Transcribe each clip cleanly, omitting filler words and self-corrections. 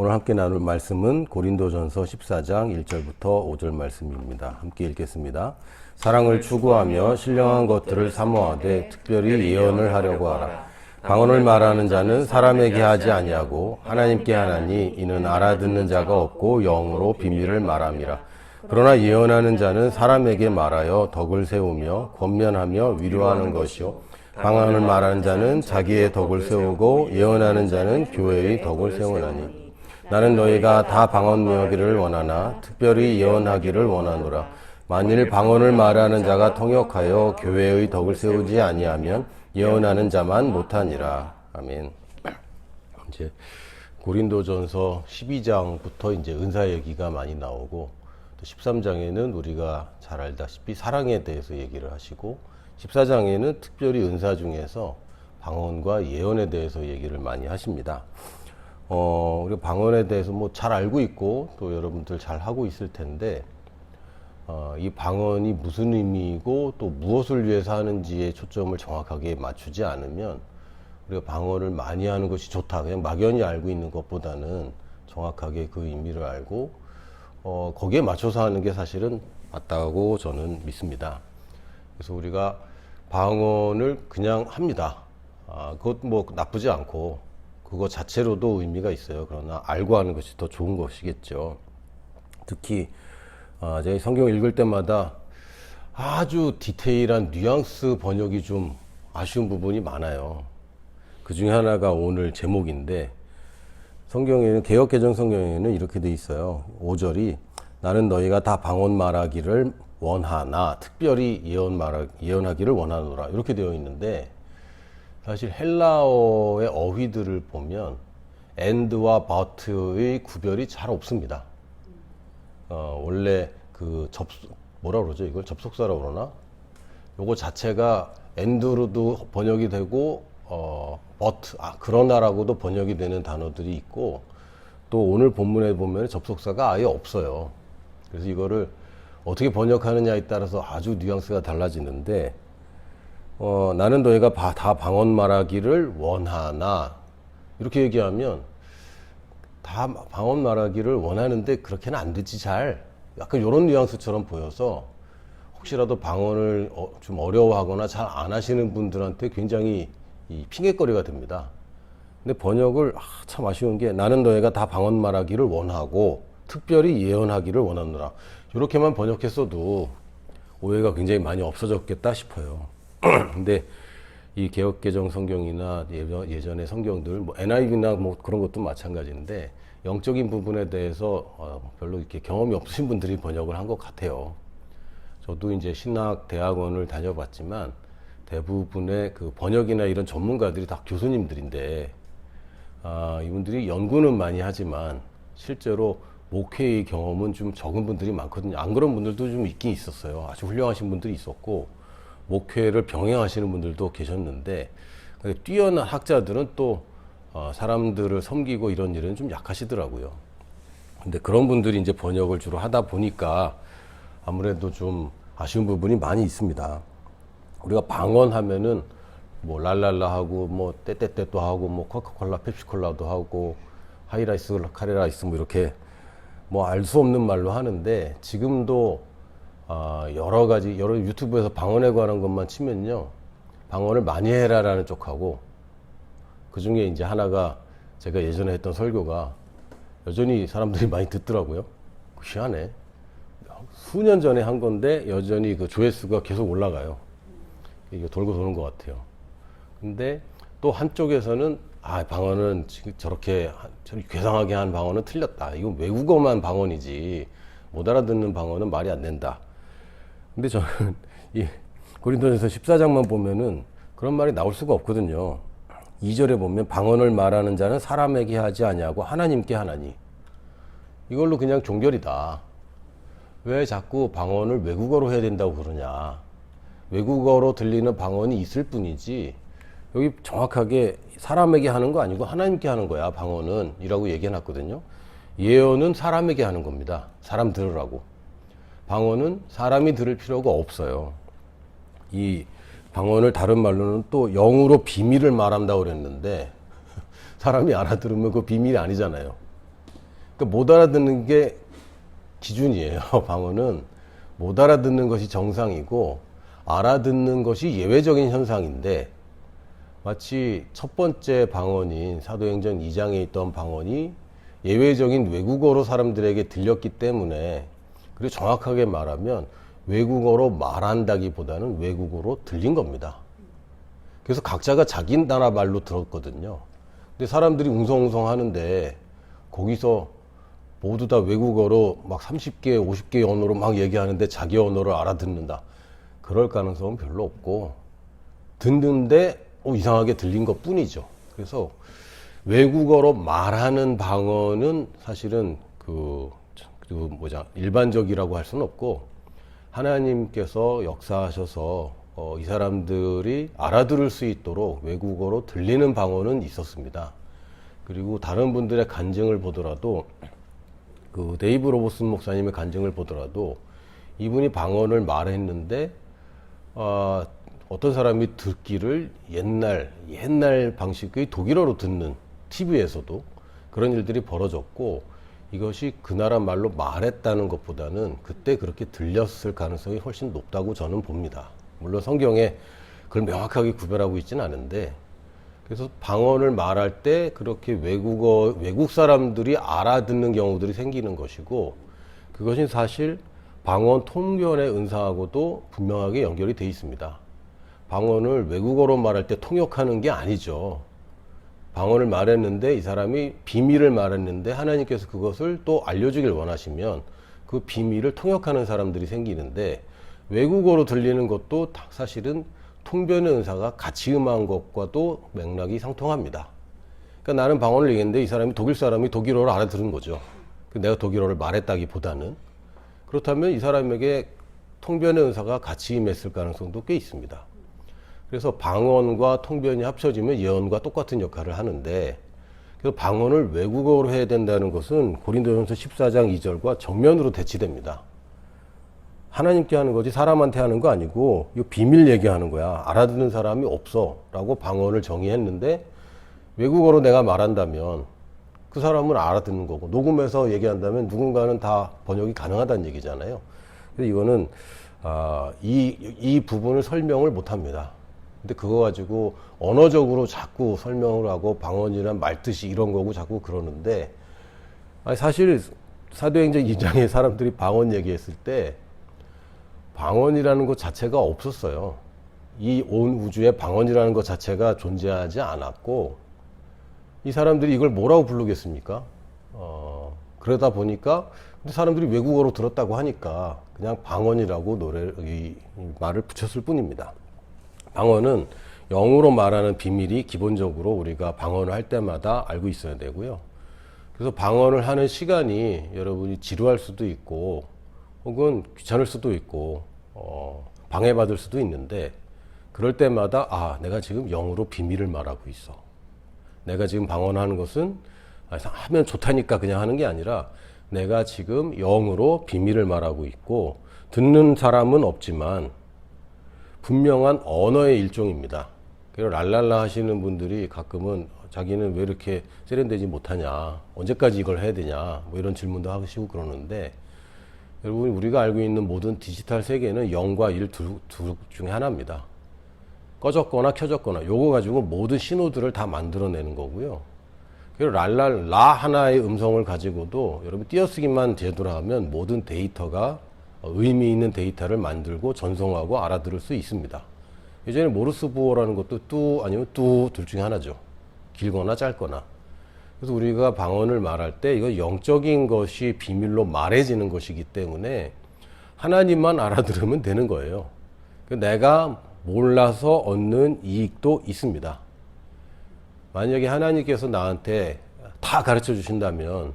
오늘 함께 나눌 말씀은 고린도전서 14장 1절부터 5절 말씀입니다. 함께 읽겠습니다. 사랑을 추구하며 신령한 것들을 사모하되 특별히 예언을 하려고 하라. 방언을 말하는 자는 사람에게 하지 아니하고 하나님께 하나니 이는 알아듣는 자가 없고 영으로 비밀을 말함이라. 그러나 예언하는 자는 사람에게 말하여 덕을 세우며 권면하며 위로하는 것이요 방언을 말하는 자는 자기의 덕을 세우고 예언하는 자는 교회의 덕을 세우나니 나는 너희가 다 방언하기를 원하나 특별히 예언하기를 원하노라. 만일 방언을 말하는 자가 통역하여 교회의 덕을 세우지 아니하면 예언하는 자만 못하니라. 아멘. 이제 고린도전서 12장부터 이제 은사 얘기가 많이 나오고 또 13장에는 우리가 잘 알다시피 사랑에 대해서 얘기를 하시고 14장에는 특별히 은사 중에서 방언과 예언에 대해서 얘기를 많이 하십니다. 우리가 방언에 대해서 뭐 잘 알고 있고 또 여러분들 잘 하고 있을 텐데 이 방언이 무슨 의미이고 또 무엇을 위해서 하는지에 초점을 정확하게 맞추지 않으면 우리가 방언을 많이 하는 것이 좋다. 그냥 막연히 알고 있는 것보다는 정확하게 그 의미를 알고 거기에 맞춰서 하는 게 사실은 맞다고 저는 믿습니다. 그래서 우리가 방언을 그냥 합니다. 그것 뭐 나쁘지 않고 그거 자체로도 의미가 있어요. 그러나 알고 하는 것이 더 좋은 것이겠죠. 특히 제가 성경 읽을 때마다 아주 디테일한 뉘앙스 번역이 좀 아쉬운 부분이 많아요. 그 중에 하나가 오늘 제목인데 성경에는 개역개정 성경에는 이렇게 돼 있어요. 5절이 나는 너희가 다 방언 말하기를 원하나 특별히 예언하기를 원하노라 이렇게 되어 있는데 사실 헬라어의 어휘들을 보면 and와 but의 구별이 잘 없습니다. 원래 그 뭐라 그러죠? 이걸 접속사라고 그러나? 요거 자체가 and로도 번역이 되고 but 그러나라고도 번역이 되는 단어들이 있고 또 오늘 본문에 보면 접속사가 아예 없어요. 그래서 이거를 어떻게 번역하느냐에 따라서 아주 뉘앙스가 달라지는데 나는 너희가 다 방언 말하기를 원하나 이렇게 얘기하면 다 방언 말하기를 원하는데 그렇게는 안 되지 잘 약간 이런 뉘앙스처럼 보여서 혹시라도 방언을 좀 어려워하거나 잘 안 하시는 분들한테 굉장히 핑계거리가 됩니다. 근데 번역을 참 아쉬운 게 나는 너희가 다 방언 말하기를 원하고 특별히 예언하기를 원하노라 이렇게만 번역했어도 오해가 굉장히 많이 없어졌겠다 싶어요. 근데 이 개역개정 성경이나 예전의 성경들, 뭐 NIV나 뭐 그런 것도 마찬가지인데 영적인 부분에 대해서 별로 이렇게 경험이 없으신 분들이 번역을 한 것 같아요. 저도 이제 신학 대학원을 다녀봤지만 대부분의 그 번역이나 이런 전문가들이 다 교수님들인데 이분들이 연구는 많이 하지만 실제로 목회의 경험은 좀 적은 분들이 많거든요. 안 그런 분들도 좀 있긴 있었어요. 아주 훌륭하신 분들이 있었고 목회를 병행하시는 분들도 계셨는데 뛰어난 학자들은 또 사람들을 섬기고 이런 일은 좀 약하시더라고요. 근데 그런 분들이 이제 번역을 주로 하다 보니까 아무래도 좀 아쉬운 부분이 많이 있습니다. 우리가 방언하면은 뭐 랄랄라 하고 뭐 떼떼떼도 하고 뭐 코카콜라 펩시콜라도 하고 하이라이스 카레라이스 뭐 이렇게 뭐 알 수 없는 말로 하는데 지금도 여러 유튜브에서 방언에 관한 것만 치면요. 방언을 많이 해라라는 쪽하고 그 중에 이제 하나가 제가 예전에 했던 설교가 여전히 사람들이 많이 듣더라고요. 희한해. 수년 전에 한 건데 여전히 그 조회수가 계속 올라가요. 이게 돌고 도는 것 같아요. 근데 또 한쪽에서는 방언은 저렇게 괴상하게 한 방언은 틀렸다. 이건 외국어만 방언이지 못 알아듣는 방언은 말이 안 된다. 근데 저는 이 고린도전서 14장만 보면은 그런 말이 나올 수가 없거든요. 2절에 보면 방언을 말하는 자는 사람에게 하지 아니하고 하나님께 하나니 이걸로 그냥 종결이다. 왜 자꾸 방언을 외국어로 해야 된다고 그러냐. 외국어로 들리는 방언이 있을 뿐이지 여기 정확하게 사람에게 하는 거 아니고 하나님께 하는 거야 방언은 이라고 얘기해놨거든요. 예언은 사람에게 하는 겁니다. 사람 들으라고. 방언은 사람이 들을 필요가 없어요. 이 방언을 다른 말로는 또 영으로 비밀을 말한다고 그랬는데 사람이 알아들으면 그 비밀이 아니잖아요. 그러니까 못 알아듣는 게 기준이에요. 방언은 못 알아듣는 것이 정상이고 알아듣는 것이 예외적인 현상인데, 마치 첫 번째 방언인 사도행전 2장에 있던 방언이 예외적인 외국어로 사람들에게 들렸기 때문에, 그리고 정확하게 말하면 외국어로 말한다기보다는 외국어로 들린 겁니다. 그래서 각자가 자기 나라 말로 들었거든요. 근데 사람들이 웅성웅성 하는데 거기서 모두 다 외국어로 막 30개, 50개의 언어로 막 얘기하는데 자기 언어를 알아듣는다. 그럴 가능성은 별로 없고, 듣는데 이상하게 들린 것 뿐이죠. 그래서 외국어로 말하는 방언은 사실은 일반적이라고 할 수는 없고, 하나님께서 역사하셔서 이 사람들이 알아들을 수 있도록 외국어로 들리는 방언은 있었습니다. 그리고 다른 분들의 간증을 보더라도, 데이브 로버슨 목사님의 간증을 보더라도 이분이 방언을 말했는데 어떤 사람이 듣기를 옛날 방식의 독일어로 듣는, TV에서도 그런 일들이 벌어졌고, 이것이 그 나라 말로 말했다는 것보다는 그때 그렇게 들렸을 가능성이 훨씬 높다고 저는 봅니다. 물론 성경에 그걸 명확하게 구별하고 있지는 않은데, 그래서 방언을 말할 때 그렇게 외국 사람들이 알아듣는 경우들이 생기는 것이고, 그것이 사실 방언 통변의 은사하고도 분명하게 연결이 돼 있습니다. 방언을 외국어로 말할 때 통역하는 게 아니죠. 방언을 말했는데 이 사람이 비밀을 말했는데 하나님께서 그것을 또 알려주길 원하시면 그 비밀을 통역하는 사람들이 생기는데, 외국어로 들리는 것도 사실은 통변의 은사가 같이 임한 것과도 맥락이 상통합니다. 그러니까 나는 방언을 얘기했는데 이 사람이 독일 사람이 독일어를 알아들은 거죠. 내가 독일어를 말했다기보다는. 그렇다면 이 사람에게 통변의 은사가 같이 임했을 가능성도 꽤 있습니다. 그래서 방언과 통변이 합쳐지면 예언과 똑같은 역할을 하는데, 그래서 방언을 외국어로 해야 된다는 것은 고린도전서 14장 2절과 정면으로 대치됩니다. 하나님께 하는 거지 사람한테 하는 거 아니고, 이거 비밀 얘기하는 거야. 알아듣는 사람이 없어 라고 방언을 정의했는데, 외국어로 내가 말한다면 그 사람은 알아듣는 거고, 녹음해서 얘기한다면 누군가는 다 번역이 가능하다는 얘기잖아요. 그래서 이거는 이 부분을 설명을 못합니다. 근데 그거 가지고 언어적으로 자꾸 설명을 하고 방언이란 말뜻이 이런 거고 자꾸 그러는데, 사실 사도행전 2장에 사람들이 방언 얘기했을 때 방언이라는 것 자체가 없었어요. 이 온 우주에 방언이라는 것 자체가 존재하지 않았고, 이 사람들이 이걸 뭐라고 부르겠습니까? 그러다 보니까 근데 사람들이 외국어로 들었다고 하니까 그냥 방언이라고 이 말을 붙였을 뿐입니다. 방언은 영어로 말하는 비밀이 기본적으로 우리가 방언을 할 때마다 알고 있어야 되고요. 그래서 방언을 하는 시간이 여러분이 지루할 수도 있고 혹은 귀찮을 수도 있고 방해받을 수도 있는데, 그럴 때마다 내가 지금 영어로 비밀을 말하고 있어. 내가 지금 방언하는 것은 하면 좋다니까 그냥 하는 게 아니라 내가 지금 영어로 비밀을 말하고 있고, 듣는 사람은 없지만 분명한 언어의 일종입니다. 그리고 랄랄라 하시는 분들이 가끔은 자기는 왜 이렇게 세련되지 못하냐, 언제까지 이걸 해야 되냐, 뭐 이런 질문도 하시고 그러는데, 여러분 우리가 알고 있는 모든 디지털 세계는 0과 1 둘 중에 하나입니다. 꺼졌거나 켜졌거나 요거 가지고 모든 신호들을 다 만들어내는 거고요. 그리고 랄랄라 하나의 음성을 가지고도 여러분 띄어쓰기만 제대로 하면 모든 데이터가 의미 있는 데이터를 만들고 전송하고 알아들을 수 있습니다. 예전에 모르스 부호라는 것도 뚜 아니면 뚜 둘 중에 하나죠. 길거나 짧거나. 그래서 우리가 방언을 말할 때 이거 영적인 것이 비밀로 말해지는 것이기 때문에 하나님만 알아들으면 되는 거예요. 내가 몰라서 얻는 이익도 있습니다. 만약에 하나님께서 나한테 다 가르쳐 주신다면,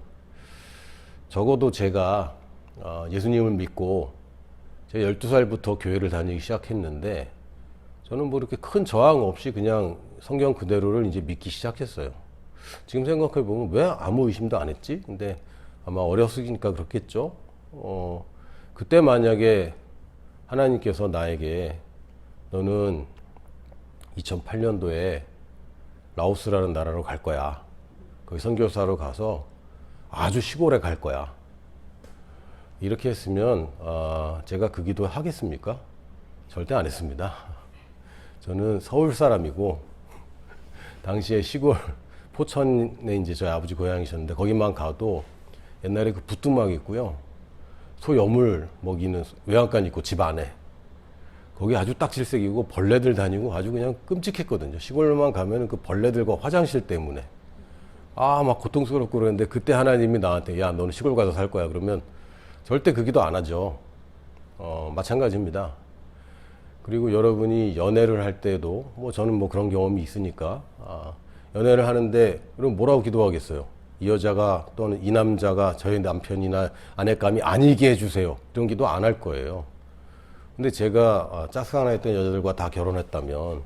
적어도 제가 예수님을 믿고 제가 12살부터 교회를 다니기 시작했는데, 저는 뭐 이렇게 큰 저항 없이 그냥 성경 그대로를 이제 믿기 시작했어요. 지금 생각해 보면 왜 아무 의심도 안 했지? 근데 아마 어렸으니까 그렇겠죠. 그때 만약에 하나님께서 나에게 너는 2008년도에 라오스라는 나라로 갈 거야. 거기 선교사로 가서 아주 시골에 갈 거야. 이렇게 했으면 제가 그 기도 하겠습니까? 절대 안 했습니다. 저는 서울 사람이고 당시에 시골 포천에 이제 저희 아버지 고향이셨는데 거기만 가도 옛날에 그 부뚜막 있고요. 소 여물 먹이는 외양간 있고 집 안에 거기 아주 딱질색이고 벌레들 다니고 아주 그냥 끔찍했거든요. 시골만 가면 그 벌레들과 화장실 때문에 막 고통스럽고 그러는데 그때 하나님이 나한테 야 너는 시골 가서 살 거야 그러면 절대 그 기도 안 하죠. 마찬가지입니다. 그리고 여러분이 연애를 할 때도 뭐 저는 뭐 그런 경험이 있으니까 연애를 하는데 그럼 뭐라고 기도하겠어요? 이 여자가 또는 이 남자가 저희 남편이나 아내감이 아니게 해주세요. 이런 기도 안 할 거예요. 근데 제가 짝사랑했던 여자들과 다 결혼했다면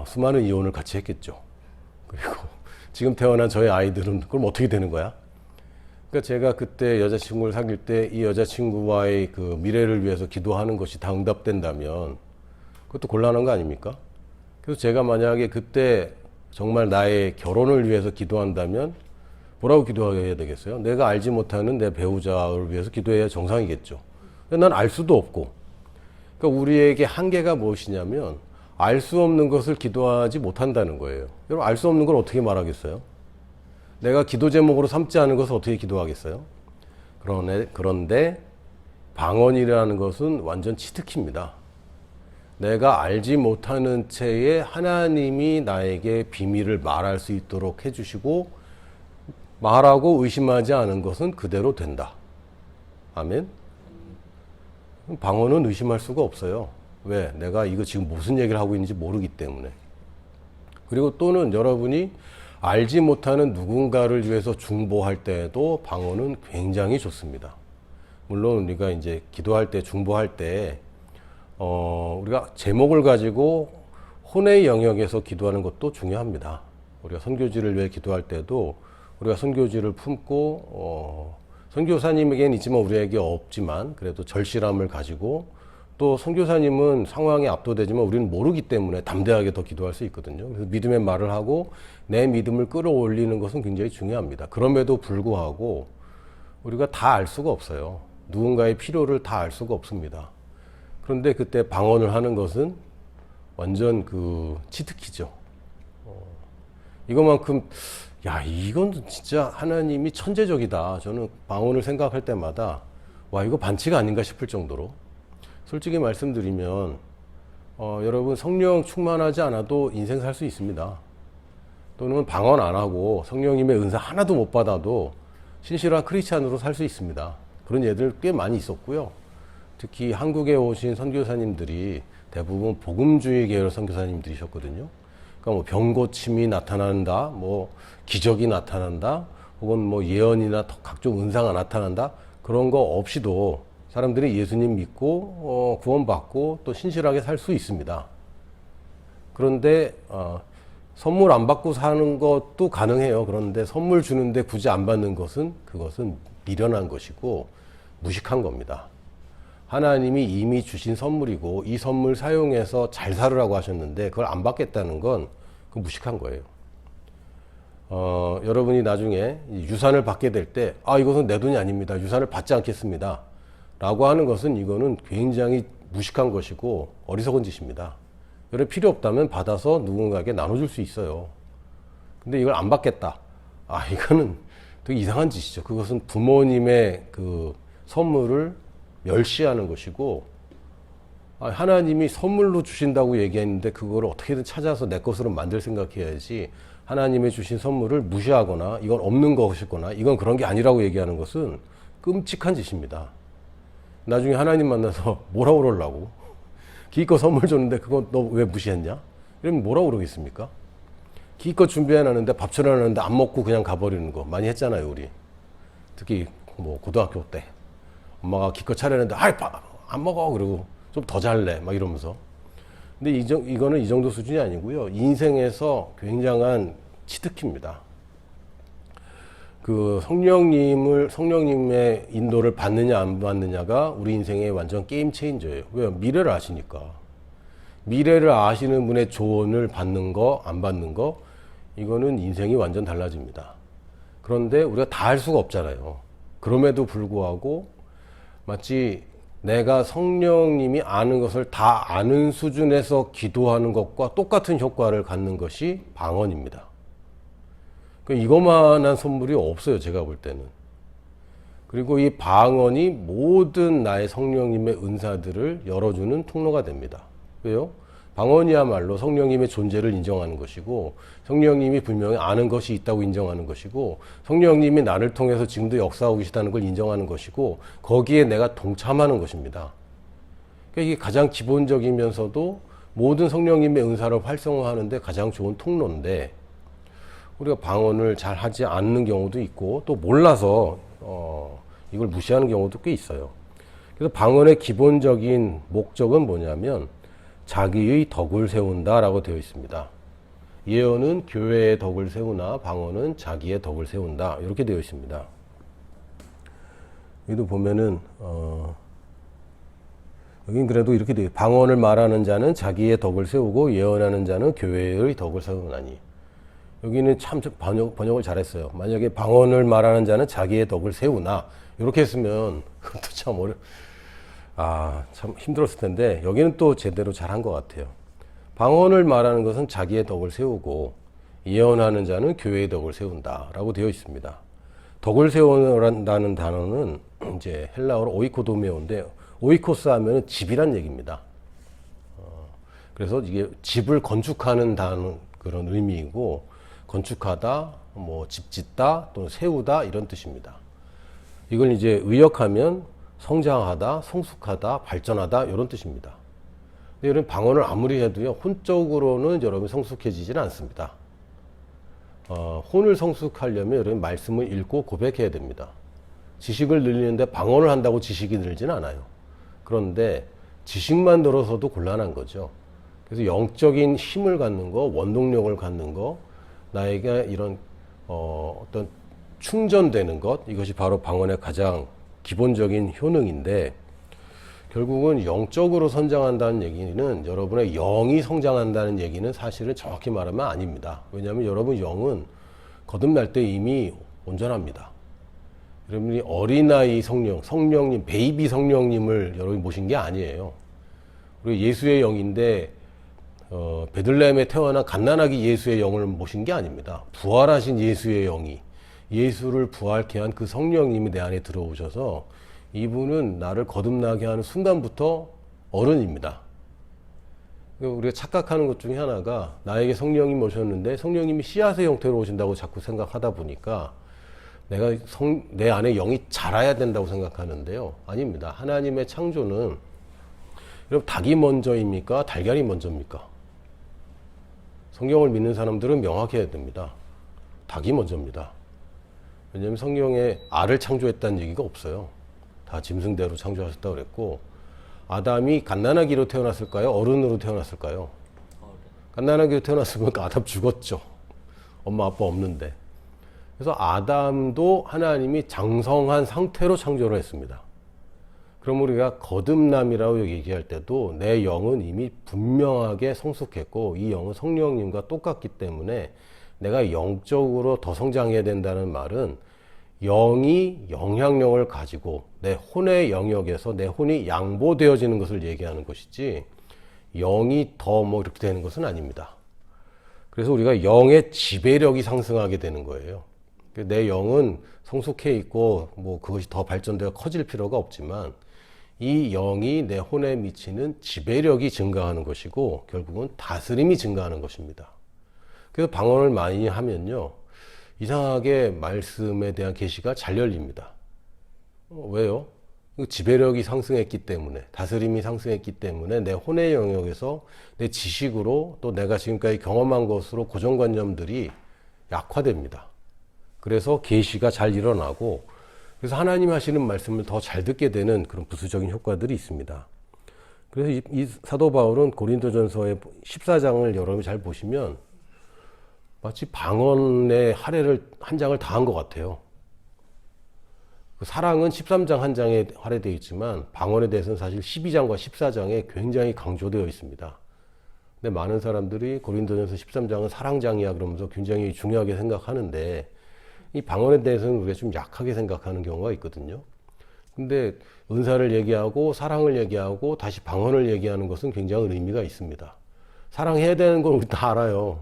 수많은 이혼을 같이 했겠죠. 그리고 지금 태어난 저희 아이들은 그럼 어떻게 되는 거야? 그러니까 제가 그때 여자친구를 사귈 때 이 여자친구와의 그 미래를 위해서 기도하는 것이 다 응답된다면 그것도 곤란한 거 아닙니까? 그래서 제가 만약에 그때 정말 나의 결혼을 위해서 기도한다면 뭐라고 기도해야 되겠어요? 내가 알지 못하는 내 배우자를 위해서 기도해야 정상이겠죠. 난 알 수도 없고. 그러니까 우리에게 한계가 무엇이냐면 알 수 없는 것을 기도하지 못한다는 거예요. 여러분 알 수 없는 걸 어떻게 말하겠어요? 내가 기도 제목으로 삼지 않은 것을 어떻게 기도하겠어요? 그런데 방언이라는 것은 완전 치트키입니다. 내가 알지 못하는 채에 하나님이 나에게 비밀을 말할 수 있도록 해주시고 말하고 의심하지 않은 것은 그대로 된다. 아멘? 방언은 의심할 수가 없어요. 왜? 내가 이거 지금 무슨 얘기를 하고 있는지 모르기 때문에. 그리고 또는 여러분이 알지 못하는 누군가를 위해서 중보할 때에도 방언은 굉장히 좋습니다. 물론 우리가 이제 기도할 때, 중보할 때, 우리가 제목을 가지고 혼의 영역에서 기도하는 것도 중요합니다. 우리가 선교지를 위해 기도할 때도 우리가 선교지를 품고, 선교사님에게는 있지만 우리에게 없지만 그래도 절실함을 가지고 또 선교사님은 상황에 압도되지만 우리는 모르기 때문에 담대하게 더 기도할 수 있거든요. 그래서 믿음의 말을 하고 내 믿음을 끌어올리는 것은 굉장히 중요합니다. 그럼에도 불구하고 우리가 다 알 수가 없어요. 누군가의 필요를 다 알 수가 없습니다. 그런데 그때 방언을 하는 것은 완전 그 치트키죠. 이것만큼 야 이건 진짜 하나님이 천재적이다. 저는 방언을 생각할 때마다 와 이거 반치가 아닌가 싶을 정도로 솔직히 말씀드리면 여러분 성령 충만하지 않아도 인생 살 수 있습니다. 또는 방언 안 하고 성령님의 은사 하나도 못 받아도 신실한 크리스찬으로 살 수 있습니다. 그런 예들 꽤 많이 있었고요. 특히 한국에 오신 선교사님들이 대부분 복음주의 계열 선교사님들이셨거든요. 그러니까 뭐 병고침이 나타난다, 뭐 기적이 나타난다, 혹은 뭐 예언이나 각종 은사가 나타난다 그런 거 없이도 사람들이 예수님 믿고 구원받고 또 신실하게 살 수 있습니다. 그런데 선물 안 받고 사는 것도 가능해요. 그런데 선물 주는데 굳이 안 받는 것은 그것은 미련한 것이고 무식한 겁니다. 하나님이 이미 주신 선물이고 이 선물 사용해서 잘 살으라고 하셨는데 그걸 안 받겠다는 건 그 무식한 거예요. 여러분이 나중에 유산을 받게 될 때 이것은 내 돈이 아닙니다. 유산을 받지 않겠습니다. 라고 하는 것은 이거는 굉장히 무식한 것이고 어리석은 짓입니다. 여러분 필요 없다면 받아서 누군가에게 나눠줄 수 있어요. 근데 이걸 안 받겠다. 이거는 되게 이상한 짓이죠. 그것은 부모님의 그 선물을 멸시하는 것이고 하나님이 선물로 주신다고 얘기했는데 그걸 어떻게든 찾아서 내 것으로 만들 생각해야지 하나님이 주신 선물을 무시하거나 이건 없는 것이거나 이건 그런 게 아니라고 얘기하는 것은 끔찍한 짓입니다. 나중에 하나님 만나서 뭐라고 그러려고? 기껏 선물 줬는데 그건 너 왜 무시했냐? 이러면 뭐라고 그러겠습니까? 기껏 준비해놨는데 밥 차려놨는데 안 먹고 그냥 가버리는 거 많이 했잖아요 우리. 특히 뭐 고등학교 때 엄마가 기껏 차려놨는데 안 먹어 그러고 좀 더 잘래 막 이러면서. 근데 이거는 이 정도 수준이 아니고요. 인생에서 굉장한 치트키입니다. 그 성령님의 인도를 받느냐 안 받느냐가 우리 인생의 완전 게임 체인저예요. 왜요? 미래를 아시니까. 미래를 아시는 분의 조언을 받는 거, 안 받는 거, 이거는 인생이 완전 달라집니다. 그런데 우리가 다 할 수가 없잖아요. 그럼에도 불구하고 마치 내가 성령님이 아는 것을 다 아는 수준에서 기도하는 것과 똑같은 효과를 갖는 것이 방언입니다. 이것만한 선물이 없어요, 제가 볼 때는. 그리고 이 방언이 모든 나의 성령님의 은사들을 열어주는 통로가 됩니다. 왜요? 방언이야말로 성령님의 존재를 인정하는 것이고, 성령님이 분명히 아는 것이 있다고 인정하는 것이고, 성령님이 나를 통해서 지금도 역사하고 계시다는 걸 인정하는 것이고, 거기에 내가 동참하는 것입니다. 그러니까 이게 가장 기본적이면서도 모든 성령님의 은사를 활성화하는데 가장 좋은 통로인데, 우리가 방언을 잘 하지 않는 경우도 있고, 또 몰라서 이걸 무시하는 경우도 꽤 있어요. 그래서 방언의 기본적인 목적은 뭐냐면 자기의 덕을 세운다라고 되어 있습니다. 예언은 교회의 덕을 세우나 방언은 자기의 덕을 세운다, 이렇게 되어 있습니다. 여기도 보면은 여긴 그래도 이렇게 돼요. 방언을 말하는 자는 자기의 덕을 세우고 예언하는 자는 교회의 덕을 세우나니. 여기는 참 번역을 잘했어요. 만약에 방언을 말하는 자는 자기의 덕을 세우나, 이렇게 했으면 그것도 참 참 힘들었을 텐데, 여기는 또 제대로 잘한 것 같아요. 방언을 말하는 것은 자기의 덕을 세우고 예언하는 자는 교회의 덕을 세운다라고 되어 있습니다. 덕을 세운다는 단어는 이제 헬라어로 오이코도메오인데, 오이코스 하면은 집이란 얘기입니다. 그래서 이게 집을 건축하는 그런 의미이고, 건축하다, 뭐 집 짓다, 또는 세우다, 이런 뜻입니다. 이걸 이제 의역하면 성장하다, 성숙하다, 발전하다, 이런 뜻입니다. 근데 여러분, 방언을 아무리 해도요, 혼적으로는 여러분 성숙해지지는 않습니다. 혼을 성숙하려면 여러분 말씀을 읽고 고백해야 됩니다. 지식을 늘리는데 방언을 한다고 지식이 늘지는 않아요. 그런데 지식만 들어서도 곤란한 거죠. 그래서 영적인 힘을 갖는 거, 원동력을 갖는 거, 나에게 이런 어떤 충전되는 것, 이것이 바로 방언의 가장 기본적인 효능인데, 결국은 영적으로 성장한다는 얘기는 여러분의 영이 성장한다는 얘기는 사실은 정확히 말하면 아닙니다. 왜냐하면 여러분 영은 거듭날 때 이미 온전합니다. 여러분이 어린아이 성령님, 베이비 성령님을 여러분이 모신 게 아니에요. 그리고 예수의 영인데 베들레헴에 태어난 갓난아기 예수의 영을 모신 게 아닙니다. 부활하신 예수의 영이, 예수를 부활케 한 그 성령님이 내 안에 들어오셔서 이분은 나를 거듭나게 하는 순간부터 어른입니다. 우리가 착각하는 것 중에 하나가, 나에게 성령님이 오셨는데 성령님이 씨앗의 형태로 오신다고 자꾸 생각하다 보니까 내가 내 안에 영이 자라야 된다고 생각하는데요. 아닙니다. 하나님의 창조는, 여러분, 닭이 먼저입니까? 달걀이 먼저입니까? 성경을 믿는 사람들은 명확해야 됩니다. 닭이 먼저입니다. 왜냐하면 성경에 알을 창조했다는 얘기가 없어요. 다 짐승대로 창조하셨다고 그랬고, 아담이 갓난아기로 태어났을까요? 어른으로 태어났을까요? 갓난아기로 태어났으면 아담 죽었죠. 엄마 아빠 없는데. 그래서 아담도 하나님이 장성한 상태로 창조를 했습니다. 그럼 우리가 거듭남이라고 얘기할 때도 내 영은 이미 분명하게 성숙했고, 이 영은 성령님과 똑같기 때문에 내가 영적으로 더 성장해야 된다는 말은 영이 영향력을 가지고 내 혼의 영역에서 내 혼이 양보되어지는 것을 얘기하는 것이지, 영이 더 뭐 이렇게 되는 것은 아닙니다. 그래서 우리가 영의 지배력이 상승하게 되는 거예요. 내 영은 성숙해 있고 뭐 그것이 더 발전되어 커질 필요가 없지만, 이 영이 내 혼에 미치는 지배력이 증가하는 것이고, 결국은 다스림이 증가하는 것입니다. 그래서 방언을 많이 하면요, 이상하게 말씀에 대한 계시가 잘 열립니다. 왜요? 지배력이 상승했기 때문에, 다스림이 상승했기 때문에 내 혼의 영역에서 내 지식으로, 또 내가 지금까지 경험한 것으로 고정관념들이 약화됩니다. 그래서 계시가 잘 일어나고, 그래서 하나님 하시는 말씀을 더 잘 듣게 되는 그런 부수적인 효과들이 있습니다. 그래서 이 사도 바울은 고린도전서의 14장을 여러분이 잘 보시면 마치 방언의 할애를 한 장을 다 한 것 같아요. 사랑은 13장 한 장에 할애되어 있지만 방언에 대해서는 사실 12장과 14장에 굉장히 강조되어 있습니다. 근데 많은 사람들이 고린도전서 13장은 사랑장이야 그러면서 굉장히 중요하게 생각하는데, 이 방언에 대해서는 우리가 좀 약하게 생각하는 경우가 있거든요. 근데 은사를 얘기하고 사랑을 얘기하고 다시 방언을 얘기하는 것은 굉장히 의미가 있습니다. 사랑해야 되는 건 우리 다 알아요.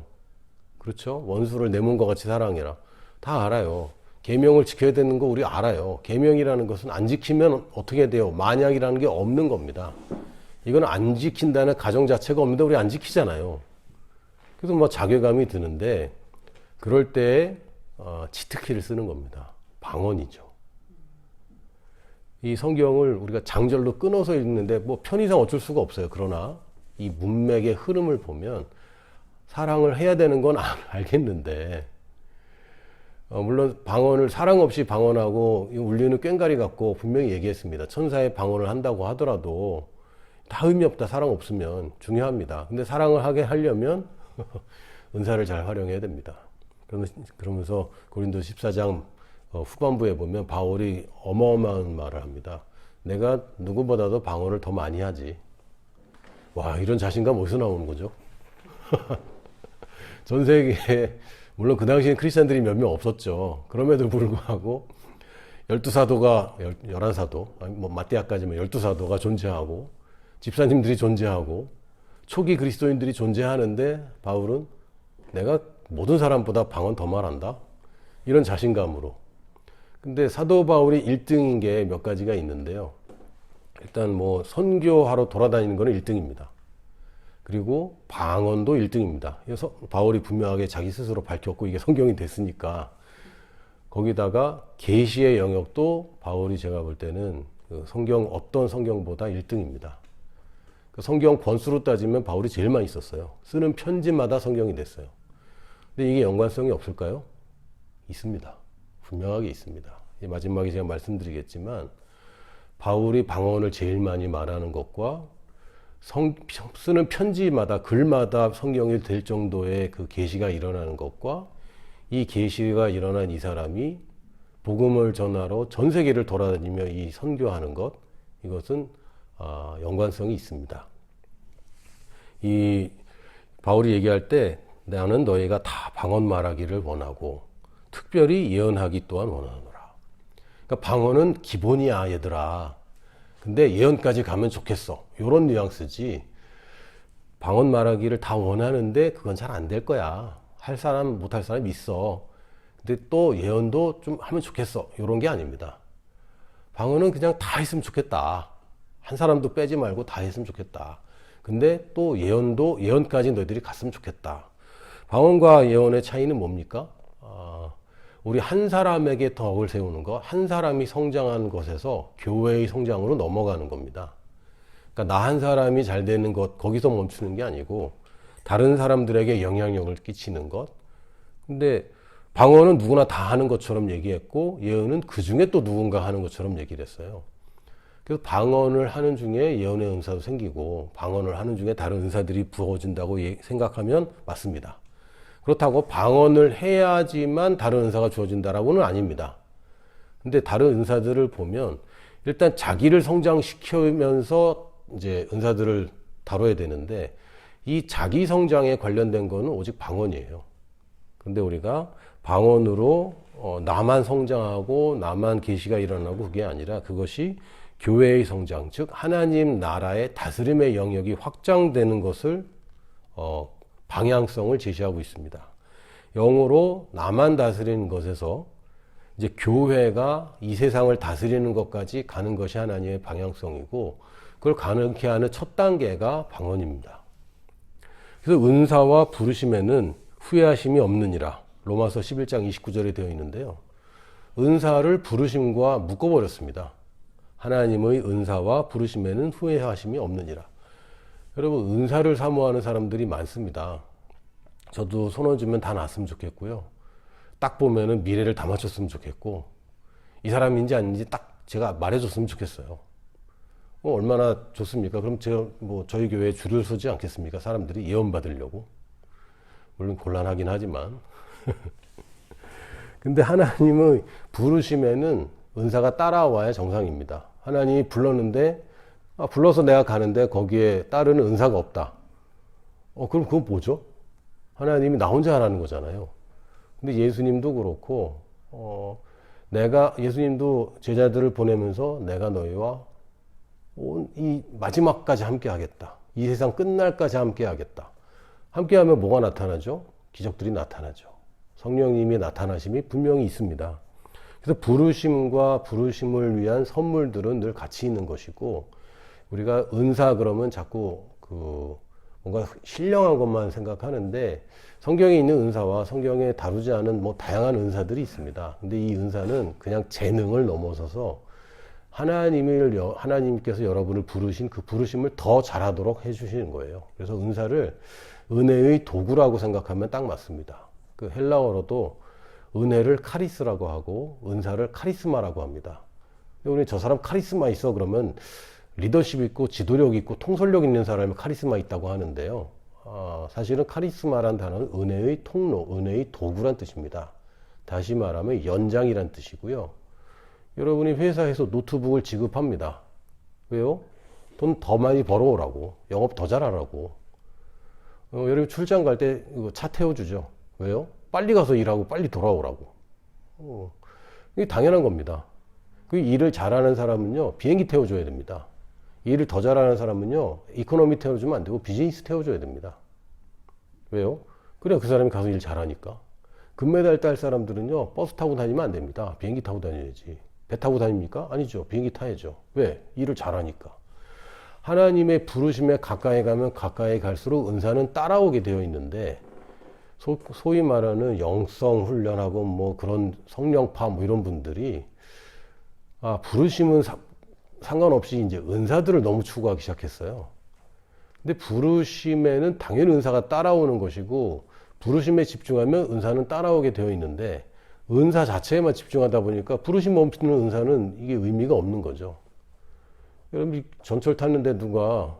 그렇죠? 원수를 내 몸과 같이 사랑해라. 다 알아요. 계명을 지켜야 되는 거 우리 알아요. 계명이라는 것은 안 지키면 어떻게 돼요? 만약이라는 게 없는 겁니다. 이건 안 지킨다는 가정 자체가 없는데 우리 안 지키잖아요. 그래서 뭐 자괴감이 드는데 그럴 때 치트키를 쓰는 겁니다. 방언이죠. 이 성경을 우리가 장절로 끊어서 읽는데 뭐 편의상 어쩔 수가 없어요. 그러나 이 문맥의 흐름을 보면 사랑을 해야 되는 건 알겠는데 물론 방언을 사랑 없이 방언하고 울리는 꽹가리 같고 분명히 얘기했습니다. 천사의 방언을 한다고 하더라도 다 의미 없다. 사랑 없으면 중요합니다. 근데 사랑을 하게 하려면 은사를 잘 활용해야 됩니다. 그러면서 고린도 14장 후반부에 보면 바울이 어마어마한 말을 합니다. 내가 누구보다도 방언을 더 많이 하지. 와, 이런 자신감 어디서 나오는 거죠? 전 세계에 물론 그 당시엔 크리스찬들이 몇 명 없었죠. 그럼에도 불구하고 12사도가 11사도 뭐 마띠아까지만 12사도가 존재하고 집사님들이 존재하고 초기 그리스도인들이 존재하는데 바울은 내가 모든 사람보다 방언 더 말한다? 이런 자신감으로. 근데 사도 바울이 1등인 게 몇 가지가 있는데요. 일단 뭐 선교하러 돌아다니는 거는 1등입니다. 그리고 방언도 1등입니다. 그래서 바울이 분명하게 자기 스스로 밝혔고 이게 성경이 됐으니까 거기다가 계시의 영역도 바울이 제가 볼 때는 어떤 성경보다 1등입니다. 성경 권수로 따지면 바울이 제일 많이 썼어요. 쓰는 편지마다 성경이 됐어요. 근데 이게 연관성이 없을까요? 있습니다. 분명하게 있습니다. 마지막에 제가 말씀드리겠지만 바울이 방언을 제일 많이 말하는 것과 쓰는 편지마다 글마다 성경이 될 정도의 그 계시가 일어나는 것과 이 계시가 일어난 이 사람이 복음을 전하러 전 세계를 돌아다니며 이 선교하는 것, 이것은 연관성이 있습니다. 이 바울이 얘기할 때 나는 너희가 다 방언 말하기를 원하고 특별히 예언하기 또한 원하노라. 그러니까 방언은 기본이야 얘들아. 근데 예언까지 가면 좋겠어. 이런 뉘앙스지. 방언 말하기를 다 원하는데 그건 잘 안 될 거야. 할 사람 못할 사람 있어. 근데 또 예언도 좀 하면 좋겠어. 이런 게 아닙니다. 방언은 그냥 다 했으면 좋겠다. 한 사람도 빼지 말고 다 했으면 좋겠다. 근데 또 예언까지 너희들이 갔으면 좋겠다. 방언과 예언의 차이는 뭡니까? 우리 한 사람에게 덕을 세우는 것, 한 사람이 성장하는 것에서 교회의 성장으로 넘어가는 겁니다. 그러니까 나 한 사람이 잘 되는 것, 거기서 멈추는 게 아니고 다른 사람들에게 영향력을 끼치는 것. 근데 방언은 누구나 다 하는 것처럼 얘기했고 예언은 그 중에 또 누군가 하는 것처럼 얘기를 했어요. 그래서 방언을 하는 중에 예언의 은사도 생기고 방언을 하는 중에 다른 은사들이 부어진다고 생각하면 맞습니다. 그렇다고 방언을 해야지만 다른 은사가 주어진다라고는 아닙니다. 근데 다른 은사들을 보면 일단 자기를 성장시키면서 이제 은사들을 다뤄야 되는데 이 자기 성장에 관련된 거는 오직 방언이에요. 근데 우리가 방언으로 나만 성장하고 나만 계시가 일어나고 그게 아니라 그것이 교회의 성장, 즉 하나님 나라의 다스림의 영역이 확장되는 것을 방향성을 제시하고 있습니다. 영어로 나만 다스리는 것에서 이제 교회가 이 세상을 다스리는 것까지 가는 것이 하나님의 방향성이고 그걸 가능케 하는 첫 단계가 방언입니다. 그래서 은사와 부르심에는 후회하심이 없느니라. 로마서 11장 29절에 되어 있는데요. 은사를 부르심과 묶어버렸습니다. 하나님의 은사와 부르심에는 후회하심이 없느니라. 여러분 은사를 사모하는 사람들이 많습니다. 저도 손을 주면 다 났으면 좋겠고요. 딱 보면은 미래를 다 맞췄으면 좋겠고 이 사람인지 아닌지 딱 제가 말해줬으면 좋겠어요. 얼마나 좋습니까? 그럼 제가 저희 교회에 줄을 서지 않겠습니까? 사람들이 예언 받으려고. 물론 곤란하긴 하지만 근데 하나님의 부르심에는 은사가 따라와야 정상입니다. 하나님이 불렀는데 불러서 내가 가는데 거기에 따르는 은사가 없다. 그럼 그건 뭐죠? 하나님이 나 혼자 하라는 거잖아요. 근데 예수님도 그렇고 내가 예수님도 제자들을 보내면서 내가 너희와 온 이 마지막까지 함께 하겠다. 이 세상 끝날까지 함께 하겠다. 함께 하면 뭐가 나타나죠? 기적들이 나타나죠. 성령님의 나타나심이 분명히 있습니다. 그래서 부르심과 부르심을 위한 선물들은 늘 같이 있는 것이고, 우리가 은사 그러면 자꾸 뭔가 신령한 것만 생각하는데, 성경에 있는 은사와 성경에 다루지 않은 뭐 다양한 은사들이 있습니다. 근데 이 은사는 그냥 재능을 넘어서서 하나님께서 여러분을 부르신 그 부르심을 더 잘하도록 해주시는 거예요. 그래서 은사를 은혜의 도구라고 생각하면 딱 맞습니다. 그 헬라어로도 은혜를 카리스라고 하고 은사를 카리스마라고 합니다. 우리 저 사람 카리스마 있어 그러면 리더십 있고 지도력 있고 통솔력 있는 사람이 카리스마 있다고 하는데요. 사실은 카리스마란 단어는 은혜의 통로, 은혜의 도구란 뜻입니다. 다시 말하면 연장이란 뜻이고요. 여러분이 회사에서 노트북을 지급합니다. 왜요? 돈 더 많이 벌어오라고, 영업 더 잘하라고. 여러분 출장 갈 때 차 태워주죠. 왜요? 빨리 가서 일하고 빨리 돌아오라고. 이게 당연한 겁니다. 그 일을 잘하는 사람은요, 비행기 태워줘야 됩니다. 일을 더 잘하는 사람은요, 이코노미 태워주면 안 되고 비즈니스 태워줘야 됩니다. 왜요? 그래야 그 사람이 가서 일 잘하니까. 금메달 딸 사람들은요, 버스 타고 다니면 안 됩니다. 비행기 타고 다녀야지. 배 타고 다닙니까? 아니죠. 비행기 타야죠. 왜? 일을 잘하니까. 하나님의 부르심에 가까이 가면 가까이 갈수록 은사는 따라오게 되어 있는데, 소위 말하는 영성 훈련하고 뭐 그런 성령파 뭐 이런 분들이 부르심은 상관없이 이제 은사들을 너무 추구하기 시작했어요. 근데 부르심에는 당연히 은사가 따라오는 것이고, 부르심에 집중하면 은사는 따라오게 되어 있는데, 은사 자체에만 집중하다 보니까 부르심 없는 은사는 이게 의미가 없는 거죠. 여러분 전철 탔는데 누가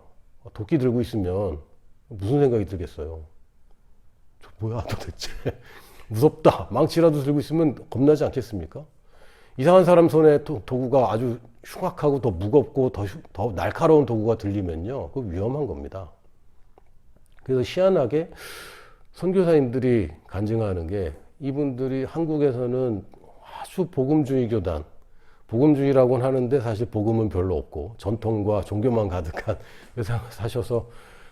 도끼 들고 있으면 무슨 생각이 들겠어요? 저 뭐야 도대체. 무섭다. 망치라도 들고 있으면 겁나지 않겠습니까? 이상한 사람 손에 도구가 아주 흉악하고 더 무겁고 더 날카로운 도구가 들리면요, 그거 위험한 겁니다. 그래서 희한하게 선교사님들이 간증하는 게, 이분들이 한국에서는 아주 복음주의 교단, 복음주의라고는 하는데 사실 복음은 별로 없고 전통과 종교만 가득한 세상을 사셔서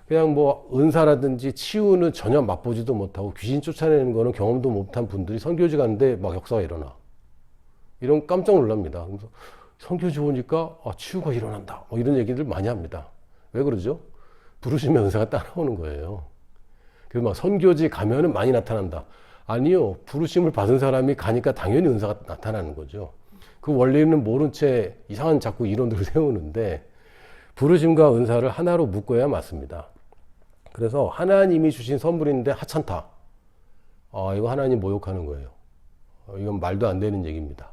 그냥 뭐 은사라든지 치유는 전혀 맛보지도 못하고 귀신 쫓아내는 거는 경험도 못한 분들이 선교지 가는데 막 역사가 일어나. 이런 깜짝 놀랍니다. 그래서 선교지 오니까 치유가 일어난다. 뭐 이런 얘기들 많이 합니다. 왜 그러죠? 부르심의 은사가 따라오는 거예요. 그래서 막 선교지 가면은 많이 나타난다. 아니요. 부르심을 받은 사람이 가니까 당연히 은사가 나타나는 거죠. 그 원리는 모른 채 이상한 자꾸 이론들을 세우는데, 부르심과 은사를 하나로 묶어야 맞습니다. 그래서 하나님이 주신 선물인데 하찮다. 이거 하나님 모욕하는 거예요. 이건 말도 안 되는 얘기입니다.